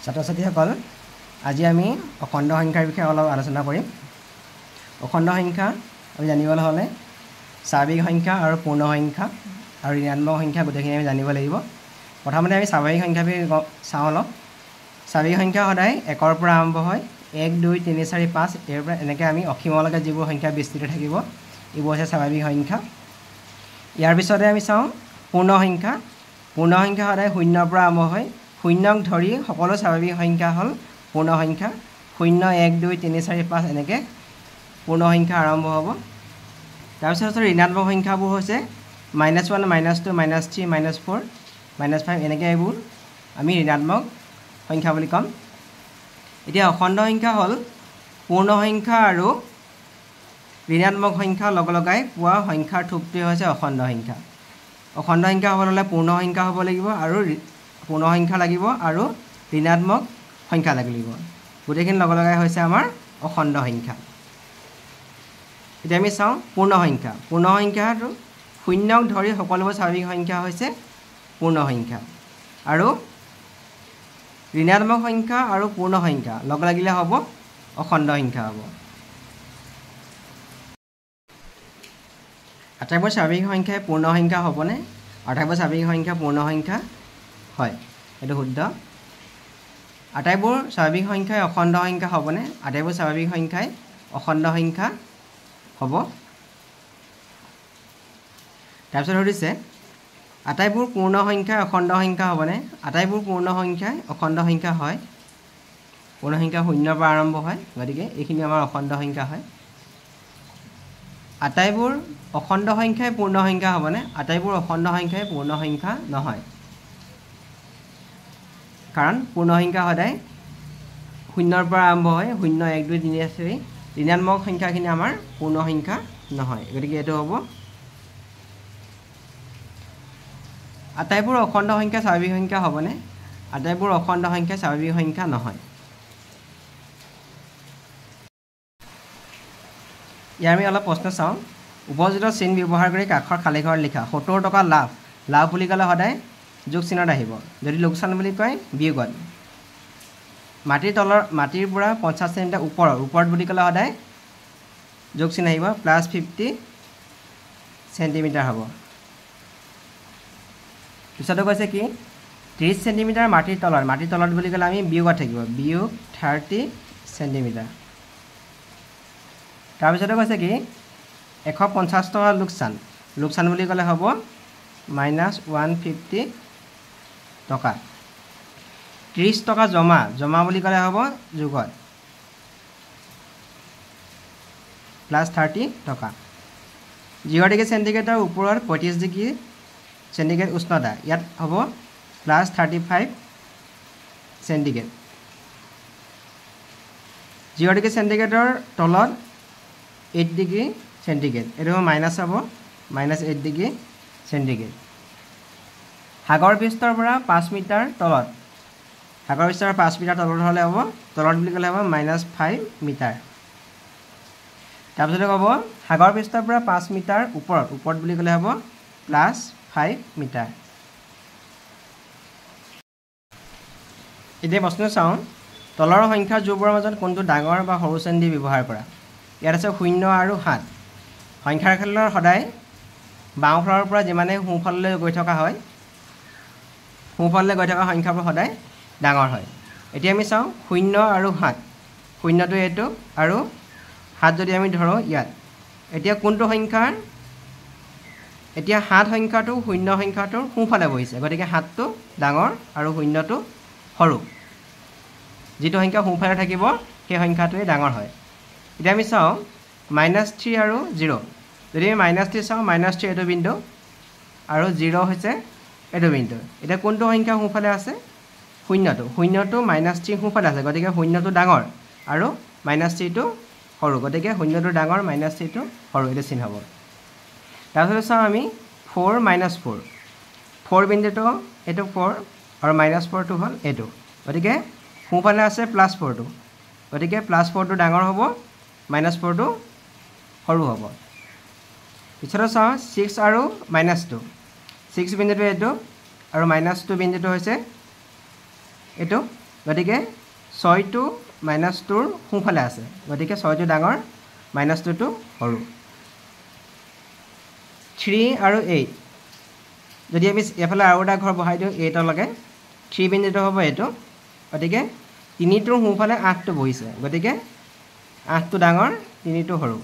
ছাত্ৰ-ছাত্ৰীসকল আজি আমি অখণ্ড সংখ্যাৰ বিষয়ে অলপ আলোচনা কৰিম। অখণ্ড সংখ্যা আমি জানিবলৈ হ'লে স্বাভাৱিক সংখ্যা আৰু পূৰ্ণ সংখ্যা আৰু ঋণাত্মক সংখ্যা গোটেইখিনি আমি জানিব লাগিব। প্ৰথমতে আমি স্বাভাৱিক সংখ্যাবোৰ চাওঁ অলপ। স্বাভাৱিক সংখ্যা সদায় 1ৰ পৰা আৰম্ভ হয়, 1 2 3 4 5 ইয়াৰ পৰা এনেকৈ আমি অসীমলৈকে যিবোৰ সংখ্যা বিস্তৃত থাকিব এইবোৰ হৈছে স্বাভাৱিক সংখ্যা। ইয়াৰ পিছতে আমি চাওঁ পূৰ্ণ সংখ্যা। পূৰ্ণ সংখ্যা সদায় 0ৰ পৰা আৰম্ভ হয়, 0ক ধৰি সকলো স্বাভাৱিক সংখ্যা হ'ল পূৰ্ণ সংখ্যা। 0 1 2 3 4 5 এনেকৈ পূৰ্ণ সংখ্যা আৰম্ভ হ'ব। তাৰপিছত ঋণাত্মক সংখ্যাবোৰ হৈছে -1 -2 -3 -4 -5 এনেকৈ এইবোৰ আমি ঋণাত্মক সংখ্যা বুলি ক'ম। এতিয়া অখণ্ড সংখ্যা হ'ল পূৰ্ণ সংখ্যা আৰু ঋণাত্মক সংখ্যা লগাই পোৱা সংখ্যাৰ থোপটোৱে হৈছে অখণ্ড সংখ্যা। অখণ্ড সংখ্যা হ'বলৈ হ'লে পূৰ্ণ সংখ্যা হ'ব লাগিব আৰু পূৰ্ণ সংখ্যা লাগিব আৰু ঋণাত্মক সংখ্যা লাগিব। গোটেইখিনি লগাই হৈছে আমাৰ অখণ্ড সংখ্যা। এতিয়া আমি চাওঁ পূৰ্ণ সংখ্যা। পূৰ্ণ সংখ্যাটো 0ক ধৰি সকলোবোৰ স্বাভাৱিক সংখ্যা হৈছে পূৰ্ণ সংখ্যা আৰু ঋণাত্মক সংখ্যা আৰু পূৰ্ণ সংখ্যা লগ লাগিলে হ'ব অখণ্ড সংখ্যা হ'ব। আটাইবোৰ স্বাভাৱিক সংখ্যাই পূৰ্ণ সংখ্যা হ'বনে? আটাইবোৰ স্বাভাৱিক সংখ্যা পূৰ্ণ সংখ্যা হয়, এইটো শুদ্ধ। আটাইবোৰ স্বাভাৱিক সংখ্যাই অখণ্ড সংখ্যা হ'বনে? আটাইবোৰ স্বাভাৱিক সংখ্যাই অখণ্ড সংখ্যা হ'ব। তাৰপিছত সুধিছে আটাইবোৰ পূৰ্ণ সংখ্যাই অখণ্ড সংখ্যা হ'বনে? আটাইবোৰ পূৰ্ণ সংখ্যাই অখণ্ড সংখ্যা হয়। পূৰ্ণ সংখ্যা 0ৰ পৰা আৰম্ভ হয়, গতিকে এইখিনি আমাৰ অখণ্ড সংখ্যা হয়। আটাইবোৰ অখণ্ড সংখ্যাই পূৰ্ণ সংখ্যা হ'বনে? আটাইবোৰ অখণ্ড সংখ্যাই পূৰ্ণ সংখ্যা নহয়, কাৰণ পূৰ্ণ সংখ্যা সদায় 0ৰ পৰা আৰম্ভ হয়, 0 1 2 3 4 ঋণাত্মক সংখ্যাখিনি আমাৰ পূৰ্ণ সংখ্যা নহয়, গতিকে এইটো হ'ব। আটাইবোৰ অখণ্ড সংখ্যা স্বাভাৱিক সংখ্যা হ'বনে? আটাইবোৰ অখণ্ড সংখ্যা স্বাভাৱিক সংখ্যা নহয়। ইয়াৰ আমি অলপ প্ৰশ্ন চাওঁ। উপযুক্ত চিন ব্যৱহাৰ কৰি কাষৰ খালী ঘৰত লিখা 70 টকা লাভ। লাভ বুলি ক'লে সদায় যোগ চিহ্নত আহিব, যদি লোকচান বুলি কয় বিয়োগত। মাটিৰ পৰা 50 চেণ্টিমিটাৰ ওপৰত বুলি ক'লে সদায় যোগ চিহ্ন আহিব, +50 চেণ্টিমিটাৰ হ'ব। পিছতো কৈছে কি 30 চেণ্টিমিটাৰ মাটিৰ তলত বুলি ক'লে আমি বিয়োগত থাকিব, বিয়োগ 30 চেণ্টিমিটাৰ। তাৰপিছতে কৈছে কি 150 টকা লোকচান বুলি ক'লে হ'ব -150 টকা। 30 টকা জমা বুলি ক'লে হ'ব যোগত +30 টকা। 0 ডিগ্ৰী চেণ্টিগ্ৰেডৰ ওপৰত 35 ডিগ্ৰী চেণ্টিগ্ৰেড উষ্ণতা, ইয়াত হ'ব +35 চেণ্টিগ্ৰেড। 0 ডিগ্ৰী চেণ্টিগ্ৰেডৰ তলত 8 ডিগ্ৰী চেণ্টিগ্ৰেড, এইটো মাইনাছ হ'ব -8 ডিগ্ৰী চেণ্টিগ্ৰেড। সাগৰ পৃষ্ঠৰ পৰা 5 মিটাৰ তলত, সাগৰ পৃষ্ঠৰ 5 মিটাৰ তলত হ'লে হ'ব, তলত বুলি ক'লে হ'ব -5 মিটাৰ। তাৰপিছতে ক'ব সাগৰ পৃষ্ঠৰ পৰা 5 মিটাৰ ওপৰত বুলি ক'লে হ'ব +5 মিটাৰ। এতিয়া প্ৰশ্ন চাওঁ, তলৰ সংখ্যাৰ যোগবোৰৰ মাজত কোনটো ডাঙৰ বা সৰু শ্ৰেণী দি ব্যৱহাৰ কৰা? ইয়াত আছে 0 আৰু 7। সংখ্যাৰ ক্ষেত্ৰত সদায় বাওঁফালৰ পৰা যিমানে সোঁফাললৈ গৈ থকা হয়, সোঁফাললৈ গৈ থকা সংখ্যাবোৰ সদায় ডাঙৰ হয়। এতিয়া আমি চাওঁ 0 আৰু 7, 0টো এইটো আৰু 7 যদি আমি ধৰোঁ ইয়াত, এতিয়া কোনটো সংখ্যাৰ, এতিয়া 7 সংখ্যাটো 0 সংখ্যাটোৰ সোঁফালে বহিছে, গতিকে 7টো ডাঙৰ আৰু 0টো সৰু। যিটো সংখ্যা সোঁফালে থাকিব সেই সংখ্যাটোৱে ডাঙৰ হয়। এতিয়া আমি চাওঁ -3 আৰু 0, যদি আমি -3 চাওঁ, -3 এইটো বিন্দু আৰু 0 হৈছে এইটো বিন্দু। এতিয়া কোনটো সংখ্যা সোঁফালে আছে? 0টো -3 সোঁফালে আছে, গতিকে 0টো ডাঙৰ আৰু -3টো সৰু, গতিকে 0টো ডাঙৰ -3টো সৰু, এইটো চিন হ'ব। তাৰপিছত চাওঁ আমি 4 -4, 4 বিন্দুটো এইটো 4 আৰু -4টো হ'ল এইটো, গতিকে সোঁফালে আছে +4টো, গতিকে +4টো ডাঙৰ হ'ব, -4টো সৰু হ'ব। পিছতে চাওঁ 6 আৰু -2, 6 বিন্দুটো এইটো আৰু -2 বিন্দুটো হৈছে এইটো, গতিকে 6টো -2ৰ সোঁফালে আছে গতিকে 6টো ডাঙৰ -2টো সৰু 3 আৰু 8 যদি আমি এফালে আৰু এটা ঘৰ বহাই দিওঁ 8 লৈকে 3 বিন্দুটো হ'ব এইটো গতিকে 3টোৰ সোঁফালে 8টো বহিছে গতিকে 8টো ডাঙৰ 3টো সৰু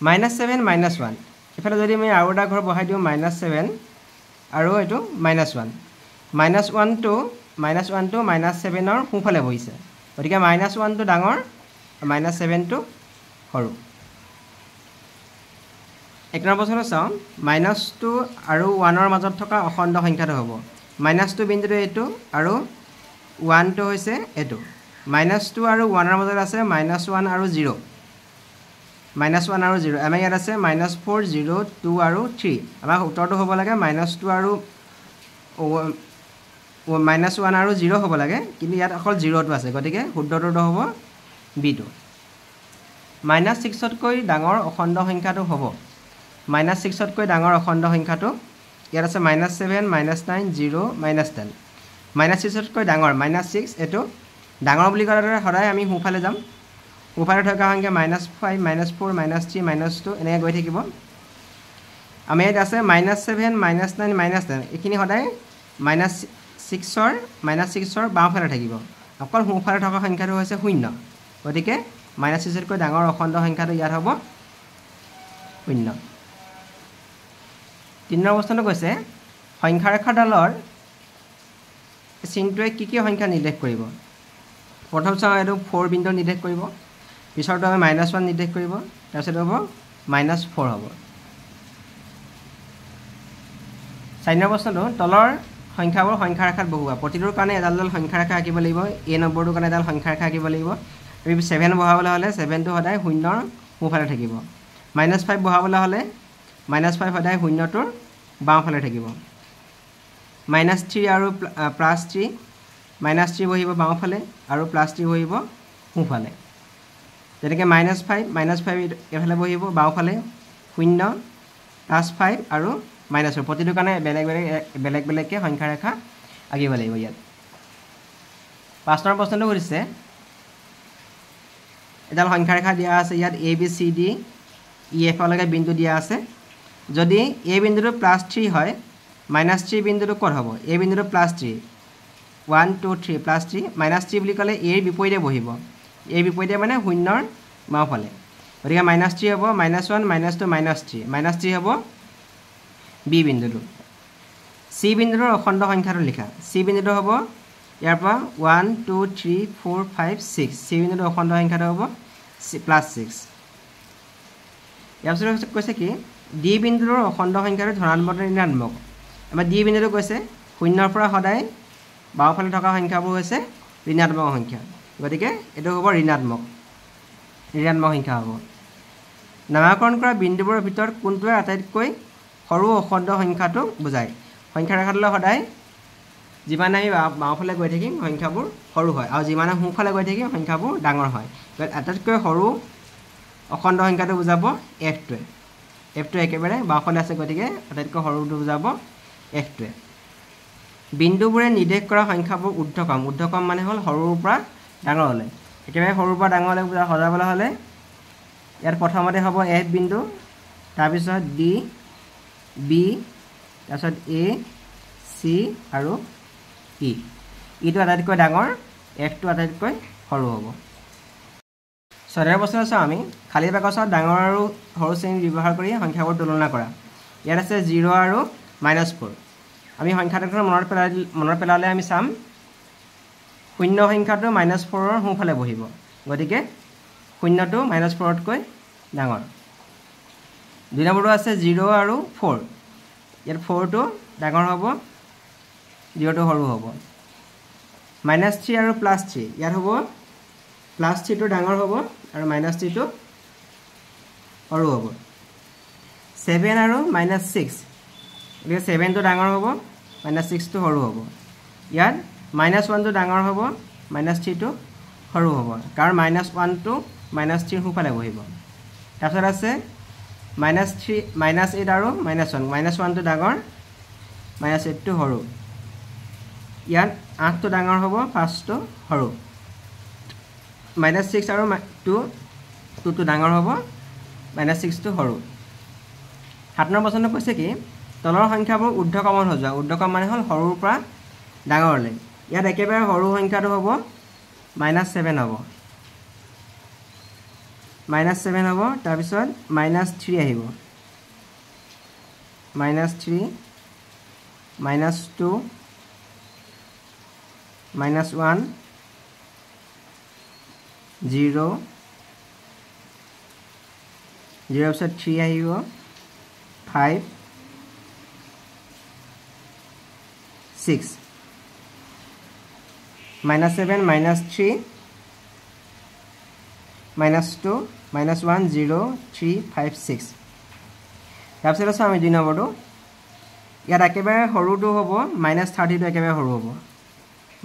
-7 -1 এফালে যদি আমি আৰু এটা ঘৰ বহাই দিওঁ -7 আৰু এইটো -1 -1টো -7ৰ সোঁফালে বহিছে গতিকে -1টো ডাঙৰ -7টো সৰু 1 নম্বৰ প্ৰশ্নটো চাওঁ -2 আৰু 1ৰ মাজত থকা অখণ্ড সংখ্যাটো হ'ব -2 বিন্দুটো এইটো আৰু 1টো হৈছে এইটো -2 আৰু 1ৰ মাজত আছে -1 আৰু 0 -1 আৰু 0 আমাৰ ইয়াত আছে -4 0 2 আৰু 3 আমাৰ উত্তৰটো হ'ব লাগে -2 আৰু -1 আৰু 0 হ'ব লাগে কিন্তু ইয়াত অকল 0টো আছে গতিকে শুদ্ধটোতো হ'ব বিটো -6তকৈ ডাঙৰ অখণ্ড সংখ্যাটো হ'ব -6তকৈ ডাঙৰ অখণ্ড সংখ্যাটো ইয়াত আছে -7 -9 0 -10 -6তকৈ ডাঙৰ -6 এইটো ডাঙৰ বুলি ক'লে সদায় আমি সোঁফালে যাম সোঁফালে থকা সংখ্যা -5 -4 -3 -2 এনেকৈ গৈ থাকিব আমি ইয়াত আছে -7 -9 -10 এইখিনি সদায় -6ৰ বাওঁফালে থাকিব অকল সোঁফালে থকা সংখ্যাটো হৈছে 0 গতিকে -6তকৈ ডাঙৰ অখণ্ড সংখ্যাটো ইয়াত হ'ব 0 3 নম্বৰ প্ৰশ্নটো কৈছে সংখ্যাৰেখাডালৰ চিনটোৱে কি সংখ্যা নিৰ্দেশ কৰিব প্ৰথম চাওঁ এইটো 4 বিন্দু নিৰ্দেশ কৰিব পিছৰটো আমি -1 নিৰ্দেশ কৰিব তাৰপিছত হ'ব -4 হ'ব 4 নম্বৰ প্ৰশ্নটো তলৰ সংখ্যাবোৰ সংখ্যাৰেখাত বহুৱা প্ৰতিটোৰ কাৰণে এডাল সংখ্যাৰেখা আঁকিব লাগিব A নম্বৰটোৰ কাৰণে এডাল সংখ্যাৰেখা আঁকিব লাগিব আমি 7 বহাবলৈ হ'লে 7টো সদায় 0ৰ সোঁফালে থাকিব -5 বহাবলৈ হ'লে -5 সদায় 0টোৰ বাওঁফালে থাকিব -3 আৰু +3 -3 বহিব বাওঁফালে আৰু +3 বহিব সোঁফালে যেনেকৈ -5 এফালে বহিব বাওঁফালে 0 +5 আৰু -4 প্ৰতিটো কাৰণে বেলেগ বেলেগকৈ সংখ্যাৰেখা আঁকিব লাগিব ইয়াত 5 নম্বৰ প্ৰশ্নটো সুধিছে এডাল সংখ্যাৰেখা দিয়া আছে ইয়াত A B C D E F লৈকে বিন্দু দিয়া আছে যদি A বিন্দুটো +3 হয় -3 বিন্দুটো ক'ত হ'ব A বিন্দুটো +3 1 2 3 +3 -3 বুলি ক'লে A ৰ বিপৰীতে বহিব A বিপৰীতে মানে 0ৰ বাওঁফালে গতিকে -3 হ'ব -1 -2 -3 -3 হ'ব B বিন্দুটো C বিন্দুটোৰ অখণ্ড সংখ্যাটো লিখা C বিন্দুটো হ'ব ইয়াৰ পৰা 1 2 3 4 5 6 C বিন্দুটোৰ অখণ্ড সংখ্যাটো হ'ব +6 ইয়াৰ পিছত কৈছে কি D বিন্দুটোৰ অখণ্ড সংখ্যাটো ধনাত্মক নে ঋণাত্মক আমাৰ D বিন্দুটো কৈছে 0ৰ পৰা সদায় বাওঁফালে থকা সংখ্যাবোৰ হৈছে ঋণাত্মক সংখ্যা গতিকে এইটো হ'ব ঋণাত্মক সংখ্যা হ'ব নামাকৰণ কৰা বিন্দুবোৰৰ ভিতৰত কোনটোৱে আটাইতকৈ সৰু অখণ্ড সংখ্যাটো বুজায় সংখ্যাৰেখাডালৰ সদায় যিমানে আমি বাওঁফালে গৈ থাকিম সংখ্যাবোৰ সৰু হয় আৰু যিমানে সোঁফালে গৈ থাকিম সংখ্যাবোৰ ডাঙৰ হয় আটাইতকৈ সৰু অখণ্ড সংখ্যাটো বুজাব F টোৱে একেবাৰে বাওঁফালে আছে গতিকে আটাইতকৈ সৰুটো বুজাব F টোৱে বিন্দুবোৰে নিৰ্দেশ কৰা সংখ্যাবোৰ ঊৰ্ধ্বক্ৰম মানে হ'ল সৰুৰ পৰা ডাঙৰলৈ একেবাৰে সৰুৰ পৰা ডাঙৰলৈ সজাবলৈ হ'লে ইয়াত প্ৰথমতে হ'ব F বিন্দু তাৰপিছত D B তাৰপিছত A C আৰু E টো আটাইতকৈ ডাঙৰ F টো আটাইতকৈ সৰু হ'ব 6 নম্বৰ প্ৰশ্ন চাওঁ আমি খালী বাকচত ডাঙৰ আৰু সৰু শ্ৰেণী ব্যৱহাৰ কৰি সংখ্যাবোৰ তুলনা কৰা ইয়াত আছে 0 আৰু -4 আমি সংখ্যাটো মনত পেলালে আমি চাম 0 সংখ্যাটো -4ৰ সোঁফালে বহিব গতিকে 0টো -4তকৈ ডাঙৰ 2 নম্বৰটো আছে 0 আৰু 4 ইয়াত 4টো ডাঙৰ হ'ব 0টো সৰু হ'ব -3 আৰু +3 ইয়াত হ'ব +3টো ডাঙৰ হ'ব আৰু -3টো সৰু হ'ব 7 আৰু -6 গতিকে 7টো ডাঙৰ হ'ব -6টো সৰু হ'ব ইয়াত -1টো ডাঙৰ হ'ব -3টো সৰু হ'ব কাৰণ -1টো -3ৰ সোঁফালে বহিব তাৰপিছত আছে -8 আৰু -1 -1টো ডাঙৰ -8টো সৰু ইয়াত 8টো ডাঙৰ হ'ব 5টো সৰু -6 আৰু 2টো ডাঙৰ হ'ব -6টো সৰু 7 নম্বৰ প্ৰশ্নটো কৈছে কি তলৰ সংখ্যাবোৰ ঊৰ্ধ্বক্ৰমত সজোৱা ঊৰ্ধ্বক্ৰম মানে হ'ল সৰুৰ পৰা ডাঙৰলৈ ইয়াত একেবাৰে সৰু সংখ্যাটো হ'ব -7 হ'ব -7 হ'ব তাৰপিছত -3 আহিব -3 -2 -1 0 পিছত 3 আহিব 5 6 -7 -3 -2 -1 0 3 5 6 তাৰপিছত আছে আমি 2 নম্বৰটো ইয়াত একেবাৰে সৰুটো হ'ব -30টো একেবাৰে সৰু হ'ব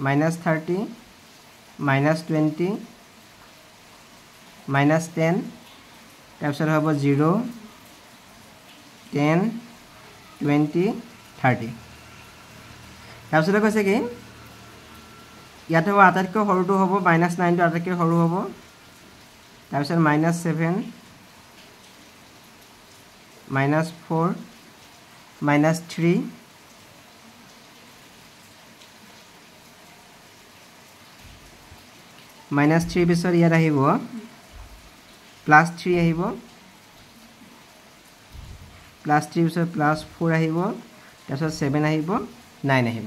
-30 -20 -10 তাৰপিছত হ'ব 0 10 20 30 তাৰপিছত কৈছে কি ইয়াত হ'ব আটাইতকৈ সৰুটো হ'ব -9টো আটাইতকৈ সৰু হ'ব তাৰপিছত -7 -4 -3 -3 পিছত ইয়াত আহিব +3 আহিব +3 পিছত +4 আহিব তাৰপিছত 7 আহিব 9 আহিব